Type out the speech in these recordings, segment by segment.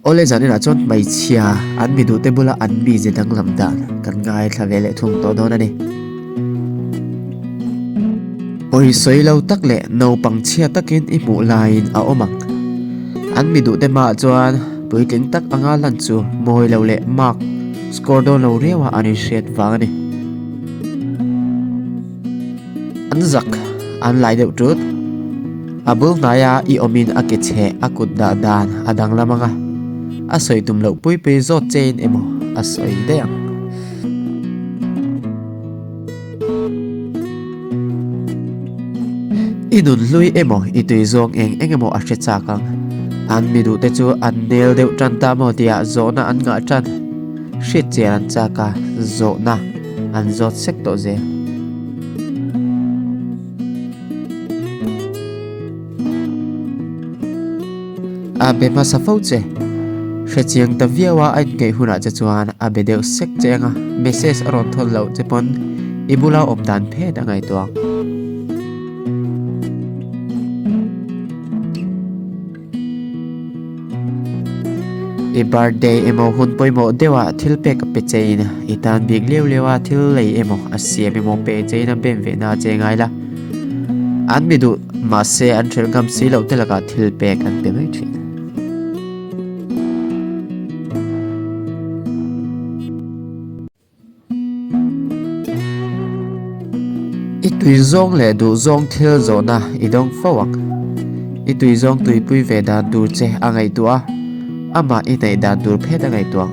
ole zani na chon mai chia an mi du te bula an bi je dang lam dan kan ngai thavele thung to don ani oi soi lo tak le no pang chia takin I mu lain a omang an mi du te ma chuan puitling tak anga lan chu moi lo le mark score do lo rewa ani shet wangani an zak an lai deuh tut abul naya I omin akeche akut da dan adang lamanga asoi tum lo pui pe zo chain emo asoi deang inun lui emo itui zong emo a hrecha kang an mi du te chu an nel deuh tran ta mo tia zo na an nga tran hrit cher an cha ka zo na an zot sek to ze a be ma sa fau che hrechiang ta viawa an ke huna cha chuan a be deuh sek chenga message aron thol lo che pon ibula om dan phe da ngai tuang I birthday emo hun poimo dewa thil pe ka pe cheina itan big lewa thil lei emo asiam emo pe cheina bem ve na che ngai la an mi du ma se an thel gam si lo te laka thil pe kan pe mai thin I tui zong le du zong thil zo na I dong fawak I tui zong tui pui ve dan dur che angai tua ama I nei dan dur phe da ngai tuang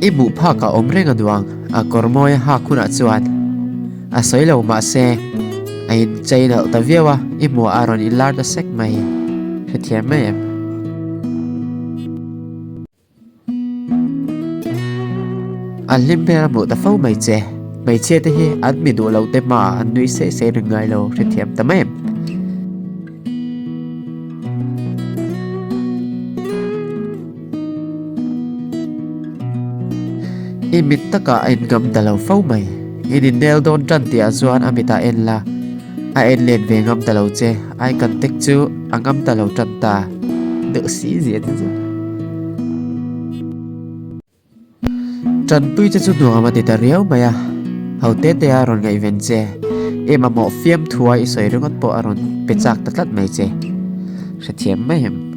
I bu pha ka om renga duang a kormoi ha khuna chuan a soi lo ma se a in chaina ta viawa I mu aron I lar da sek mai hethiam mai em an lim be mu ta fau mai che te hi an mi du lo te ma an nui se ringai lo hethiam ta mai I mit taka in gam dalaw fau mai in nel don tran tia zuan amita en la a en len ve ngam dalaw che ai kan tek chu angam dalaw tran ta de si zia chu tran pui che chu no ma te ta riau maya hau te aron ngai ven che ema mo fiam thuai I soi ringot po aron pechak tatlat mai che sathiam mai hem